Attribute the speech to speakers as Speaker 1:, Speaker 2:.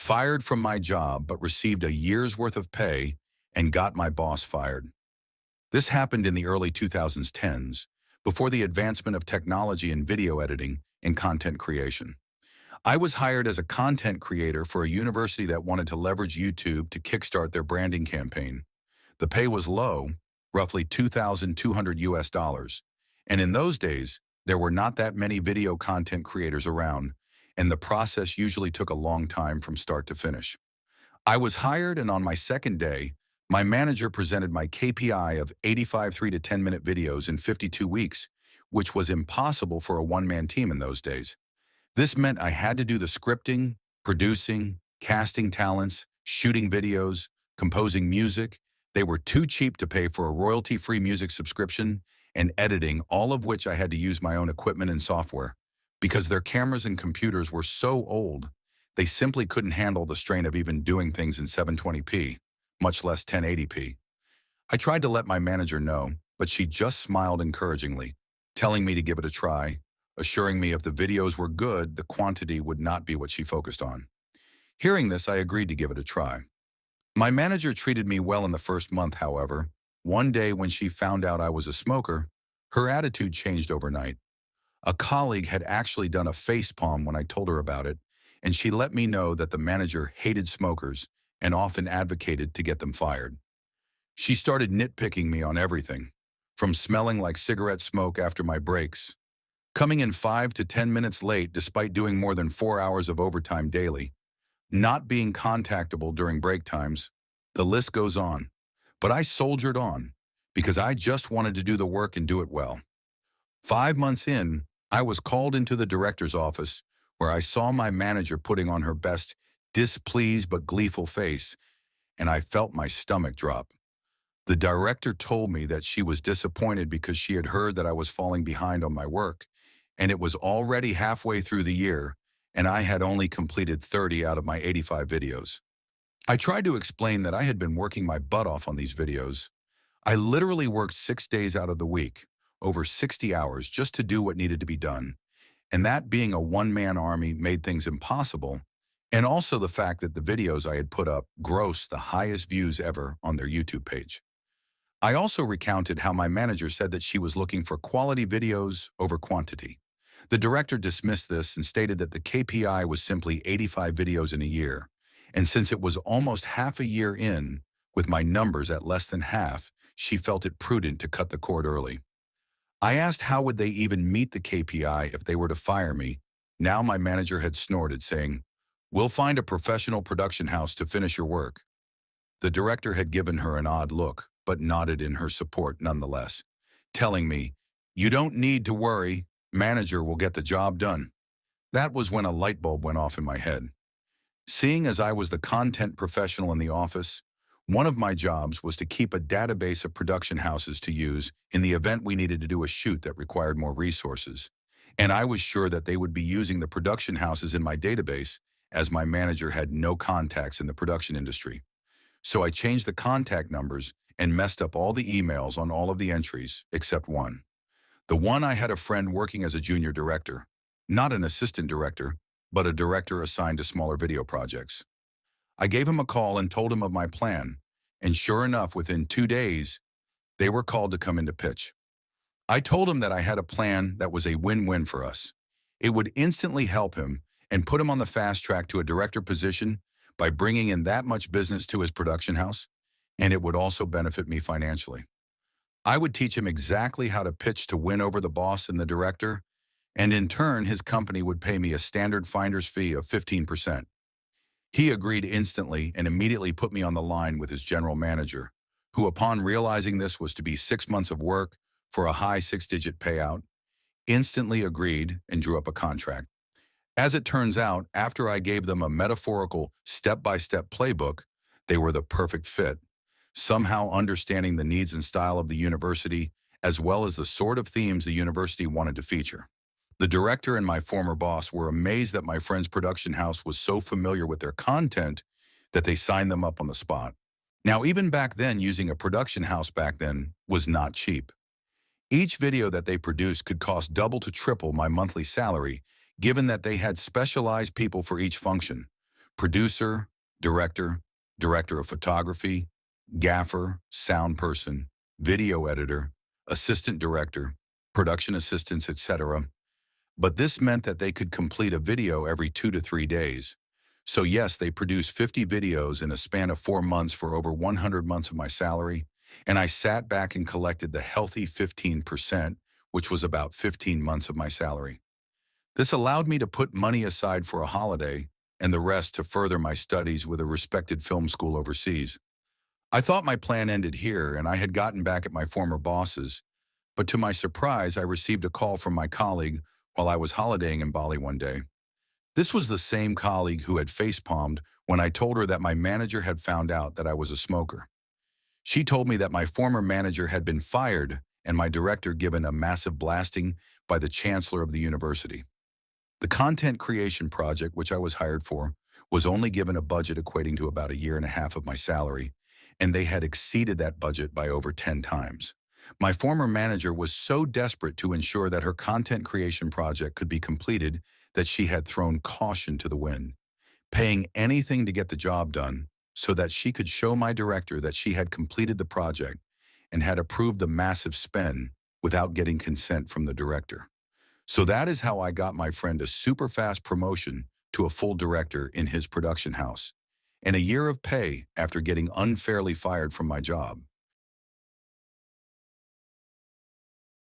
Speaker 1: fired from my job but received a year's worth of pay and got my boss fired. This happened in the early 2010s, before the advancement of technology in video editing and content creation. I was hired as a content creator for a university that wanted to leverage YouTube to kickstart their branding campaign. The pay was low, roughly 2,200 US dollars. And in those days, there were not that many video content creators around, and the process usually took a long time from start to finish. I was hired, and on my second day, my manager presented my KPI of 85 3 to 10-minute videos in 52 weeks, which was impossible for a one-man team in those days. This meant I had to do the scripting, producing, casting talents, shooting videos, composing music. They were too cheap to pay for a royalty-free music subscription, and editing, all of which I had to use my own equipment and software. Because their cameras and computers were so old, they simply couldn't handle the strain of even doing things in 720p, much less 1080p. I tried to let my manager know, but she just smiled encouragingly, telling me to give it a try, assuring me if the videos were good, the quantity would not be what she focused on. Hearing this, I agreed to give it a try. My manager treated me well in the first month, however. One day when she found out I was a smoker, her attitude changed overnight. A colleague had actually done a facepalm when I told her about it, and she let me know that the manager hated smokers and often advocated to get them fired. She started nitpicking me on everything, from smelling like cigarette smoke after my breaks, coming in 5 to 10 minutes late despite doing more than 4 hours of overtime daily, not being contactable during break times. The list goes on. But I soldiered on because I just wanted to do the work and do it well. 5 months in, I was called into the director's office where I saw my manager putting on her best displeased but gleeful face, and I felt my stomach drop. The director told me that she was disappointed because she had heard that I was falling behind on my work, and it was already halfway through the year, and I had only completed 30 out of my 85 videos. I tried to explain that I had been working my butt off on these videos. I literally worked 6 days out of the week, over 60 hours, just to do what needed to be done. And that being a one-man army made things impossible, and also the fact that the videos I had put up grossed the highest views ever on their YouTube page. I also recounted how my manager said that she was looking for quality videos over quantity. The director dismissed this and stated that the KPI was simply 85 videos in a year. And since it was almost half a year in, with my numbers at less than half, she felt it prudent to cut the cord early. I asked how would they even meet the KPI if they were to fire me. Now my manager had snorted, saying, "We'll find a professional production house to finish your work." The director had given her an odd look, but nodded in her support nonetheless, telling me, "You don't need to worry, manager will get the job done." That was when a light bulb went off in my head. Seeing as I was the content professional in the office, one of my jobs was to keep a database of production houses to use in the event we needed to do a shoot that required more resources. And I was sure that they would be using the production houses in my database, as my manager had no contacts in the production industry. So I changed the contact numbers and messed up all the emails on all of the entries except one. The one I had a friend working as a junior director, not an assistant director, but a director assigned to smaller video projects. I gave him a call and told him of my plan, and sure enough, within 2 days, they were called to come in to pitch. I told him that I had a plan that was a win-win for us. It would instantly help him and put him on the fast track to a director position by bringing in that much business to his production house, and it would also benefit me financially. I would teach him exactly how to pitch to win over the boss and the director, and in turn, his company would pay me a standard finder's fee of 15%. He agreed instantly and immediately put me on the line with his general manager, who upon realizing this was to be 6 months of work for a high six-digit payout, instantly agreed and drew up a contract. As it turns out, after I gave them a metaphorical step-by-step playbook, they were the perfect fit, somehow understanding the needs and style of the university, as well as the sort of themes the university wanted to feature. The director and my former boss were amazed that my friend's production house was so familiar with their content that they signed them up on the spot. Now, even back then, using a production house back then was not cheap. Each video that they produced could cost double to triple my monthly salary, given that they had specialized people for each function, producer, director, director of photography, gaffer, sound person, video editor, assistant director, production assistants, etc. But this meant that they could complete a video every 2 to 3 days. So yes, they produced 50 videos in a span of 4 months for over 100 months of my salary, and I sat back and collected the healthy 15%, which was about 15 months of my salary. This allowed me to put money aside for a holiday and the rest to further my studies with a respected film school overseas. I thought my plan ended here and I had gotten back at my former bosses, but to my surprise, I received a call from my colleague while I was holidaying in Bali one day. This was the same colleague who had facepalmed when I told her that my manager had found out that I was a smoker. She told me that my former manager had been fired and my director given a massive blasting by the chancellor of the university. The content creation project, which I was hired for, was only given a budget equating to about a year and a half of my salary, and they had exceeded that budget by over 10 times. My former manager was so desperate to ensure that her content creation project could be completed that she had thrown caution to the wind, paying anything to get the job done so that she could show my director that she had completed the project and had approved the massive spend without getting consent from the director. So that is how I got my friend a super fast promotion to a full director in his production house, and a year of pay after getting unfairly fired from my job.